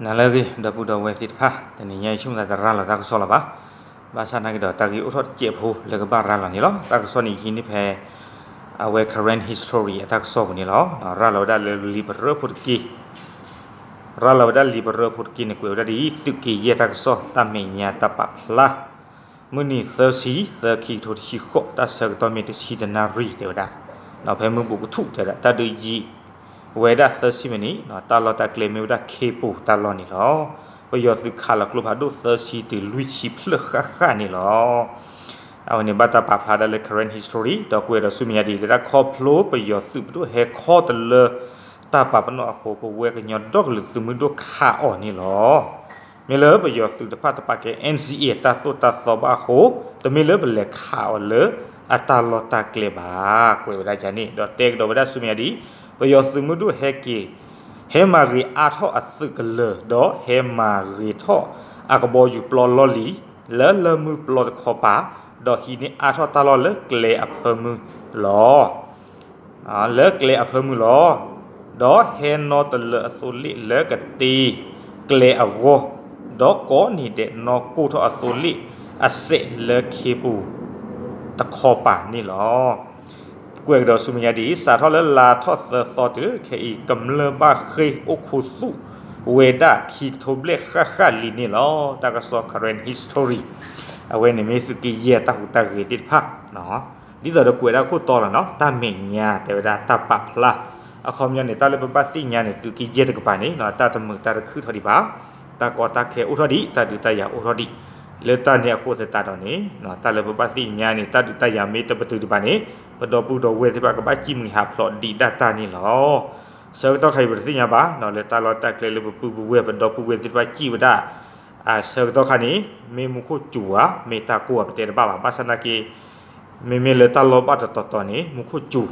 Nah lagi dah budak wetit pa, dan ini cuma tak rala tak sola ba. Bahasa nak dah tak urut cephu, lega barala ni lo. Tak so ni kini pe our current history tak so ni lo. Rala dah liberal putki. Rala dah liberal putki ni kuih dah di tuki ye tak so tamenya tapak lah. Muni tersi terki tu si kok tak serta meti si denari dia dah. Nak pe membuku tu dia dah tak ada ji.เวดาเซอร์ซิมันนี่เนาะตาลอตาเกลเมวดาเคปูตาลอนี่เนาะประโยชน์คือขาลักลูกพาดูเซอร์ซิติลุยชิพเลค่านี่เนาะเอาเนี่ยบัตรปาพาดาเล current history ดอกเวดาสุมียดีเดาคอพลูประโยชน์สืบดูเฮคอตเลตาปาปนอโคปเวกันยอดดอกหรือสืบมือดูขาอ่อนนี่เนาะมีเลยประโยชน์สืบตาปาตาปาเก NCA ตาโซตาซอบาโคแต่มีเลยเป็นเลขาอ่อนเลยอัตาลอตาเกลบากเวดาจานี่ดอกเต็กดอกเวดาสุมียดีประโยชน์ซึ่งมือดูเฮกีเฮมารีอาท่ออัดสึกเลอดอเฮมารีท่ออากบออยู่ปลอลอลีแล้วเลมือปลอคอปาดอฮีนี่อาท่อตลอดเลเกลอเพมือลอเลเกลอเพมือลอดอเฮนอตเลอสุลิเลกตีเกลอโวดอกอนี่เดนอกูท่ออสุลิอเซเลเคปูตะคอปานี่ลอกวยดอสุมียดีสาทอเลลาทอสซอติเคอีกำเลบาเคยโอคุสุเวดาคีโทเบลค่าลีนี่ลอตากสอ current history เอาไว้ในเมสุกิเยตาหุตาเรติดพักเนาะนี่เรากวยดาคู่ต่อแล้วเนาะตาเมงญาแต่เวลาตาปับละเอาคอมยันในตาเลบบัสติญาในสุกิเยตกปานี้เนาะตาตมือตาคือทอดีบ้าตากอตาเคอุทอดีตาดุตายาอุทอดีเลตาเนี่ยโคตรตาตอนนี้เนาะตาเลบบัสติญาในตาดุตายาเมตปตุดิบานี้ปดอปูดอเวที่ปากบ้าจิมหาพลอดดีดัตตานี่หรอเสร์ต้องใครบริษัทยาบ้าเนาะเลยตาลอดตาเกลือปูเวปดอปูเวที่ปาจิวดาเสร์ต้องคันนี้เมมุโคจัวเมตากัวประเทศบ้าบ้าสนากีเมเลยตาลอดบ้าตอนนี้มุโคจู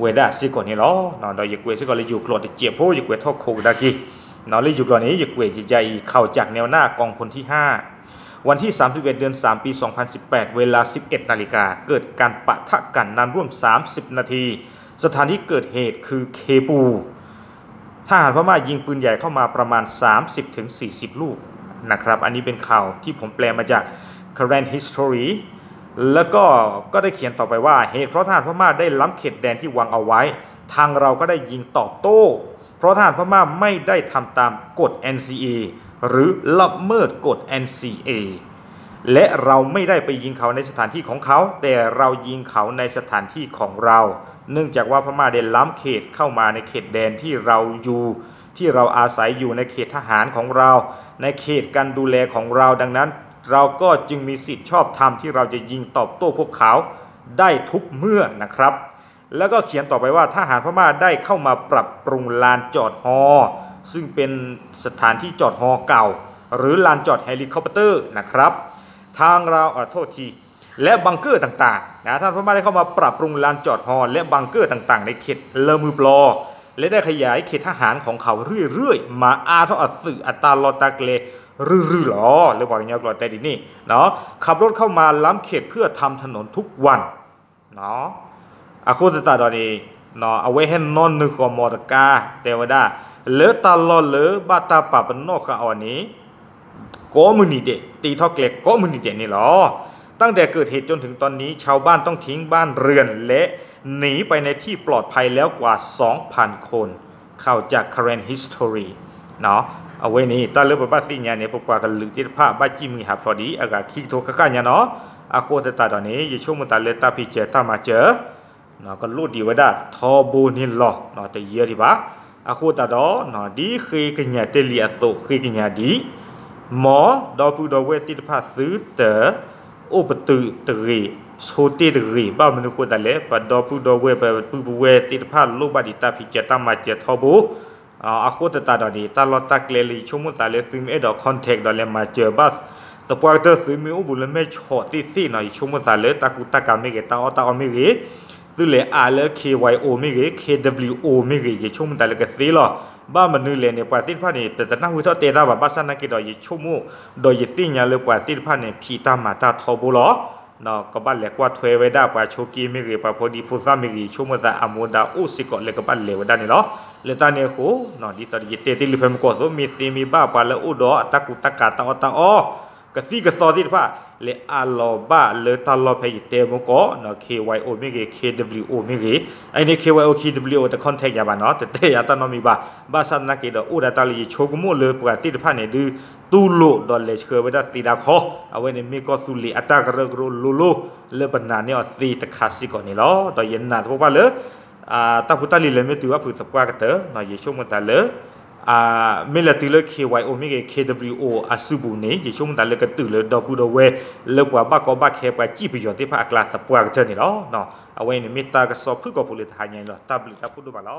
เวดาสิก่อนนี่หรอเนาะโดยยึกเวสิก่อนเลยอยู่กลอดเจี๊ยบโพยึกเวทอกโคดากีเนาะเลยอยู่กลอดนี้ยึกเวจิใจเข้าจากแนวหน้ากองพลที่5วันที่31เดือน3ปี2018เวลา 11 นาฬิกาเกิดการปะทะกันนานร่วม30นาทีสถานที่เกิดเหตุคือเคปูทหารพม่ายิงปืนใหญ่เข้ามาประมาณ 30-40 ลูกนะครับอันนี้เป็นข่าวที่ผมแปลมาจาก current history แล้วก็ได้เขียนต่อไปว่าเหตุเพราะทหารพม่าได้ล้ำเขตแดนที่วางเอาไว้ทางเราก็ได้ยิงตอบโต้เพราะทหารพม่าไม่ได้ทำตามกฎ NCAหรือละเมิดกฎ NCA และเราไม่ได้ไปยิงเขาในสถานที่ของเขาแต่เรายิงเขาในสถานที่ของเราเนื่องจากว่าพม่าได้ล้ำเขตเข้ามาในเขตแดนที่เราอยู่ที่เราอาศัยอยู่ในเขตทหารของเราในเขตการดูแลของเราดังนั้นเราก็จึงมีสิทธิชอบธรรมที่เราจะยิงตอบโต้พวกเขาได้ทุกเมื่อนะครับแล้วก็เขียนต่อไปว่าทหารพม่าได้เข้ามาปรับปรุงลานจอดฮอซึ่งเป็นสถานที่จอดฮอเก่าหรือลานจอดเฮลิคอปเตอร์นะครับทางเราโทษทีและบังเกอร์ต่างๆนะท่านพม่าได้เข้ามาปรับปรุงลานจอดฮอและบังเกอร์ต่างๆในเขตเลอมือปลอและได้ขยายเขตทหารของเขาเรื่อยๆมาอาทออัดสื่ออัตาลอตาเกเลรื่อๆหรอหรือว่าอย่างนี้กลอแต่ดีนี่เนาะขับรถเข้ามาล้ำเขตเพื่อทำถนนทุกวันเนาะอาคูตตาดอนีเนาะเอาไว้ให้นอนนึกมอตกาแต่ว่าได้เลอตาลอเลอบาตาปาปนอกข้าอันนี้ก็มือนิเดตีทอกเล็กก็มือนิเดนี่หรอตั้งแต่เกิดเหตุจนถึงตอนนี้ชาวบ้านต้องทิ้งบ้านเรือนและหนีไปในที่ปลอดภัยแล้วกว่า 2,000 คนเข้าจาก current history เนาะเอาไว้นี่ตาเลือบบ้านสิ่งนี้เนี่ยพวกว่ากันลึกที่ภาพบ้านจิมีหาพอดีอากาศคิดโทกันเนี่ยเนาะอาโคตตาตอนนี้ยิ่งช่วงมันตาเลตาพิเจตามาเจอเนาะก็รู้ดีว่าได้ทอบูนิลหรอเนาะแต่เยอะดีปะอาคูตาดอเนาะดีคือกันยาเตลียโตคือกันยาดีหมอดอปูดอเวติภาซื้อเตออุปตุตรีโชติตรีบ้ามนุษย์แต่เล็บดอปูดอเวปปูเวติภาลูกบาดิตาพิจตามาเจทอบูอาคูตาดอดีตาลอตาเกลลีชั่วโมงตาเลซึมเอดอคอนแทคดอเลมาเจอบัสสปอร์เตอร์ซึมมีอุบุลเมชอติซี่หน่อยชั่วโมงตาเลตากุตากาเมเกตาอตาอเมเกซึ่งเลยเลKYO ไม่เก KWO ไม่เกยช่วงมันแต่ละกสีหรอบ้านมันนู่นเลยเนี่ยปาติพานี่แต่นั่งวิทย์เตะได้แบบบ้านสันนักกีฬาอยู่ชั่วโมงโดยยิ่งสิ่งอย่างเลยปาติพานี่พีตามาตาทอบุหรอเนาะก็บ้านเล็กว่าถวยไว้ได้ปาโชกีไม่เกปาพอดีพูดว่าไม่เกชั่วโมงแต่อโมดาอุสิกอเลยก็บ้านเล็กได้นี่หรอ เลตาเนี่ยโหนอดีตอดีเตติลิเฟมกอโซมีซีมีบ้าปาเลอุดอตะกุตะกาตาอตาอกะซีกะซอดิฟ้าเลอาลอบาเลตาลอเพยเตมกอเนาะ KYO มิเก KWO มิเกไอนี่ KYO KWO ตะคอนแทคยาบาเนาะแต่ยาตานอมีบาสันนักเกดอุดาตาลีโชกุโมเลปกติฟ้าเนี่ยดูตูโลดอลเลชเคเวดาตีดาคอเอาไว้ในมีก็สุลีอัตากระกรุลูลูเลบันนาเนี่ยซีตะคาสิก่อนนี่ล้อตอเย็นนาทุกว่าเลยตาพุตาลีเลยไม่ถือว่าผู้สับกว่ากันเตอเนาะยิ่งช่วงมันตาเลยไม่ละตีเลย KYO ไม่เกี่ KWO อาสุบุนี่ยิ่งช่วงมันตาเลยกันตื่นเลยดอกบูดเวเลิกว่าบ้าก็บ้าแค่ไปจี้ไปย้อนที่พระอักลาสับกว่ากันเตอนี่ล้อเนาะเอาไว้ในมีตากระสอบเพื่อก็ผู้เลยทายไงล้อตาบลิตาพูดดูมาล้อ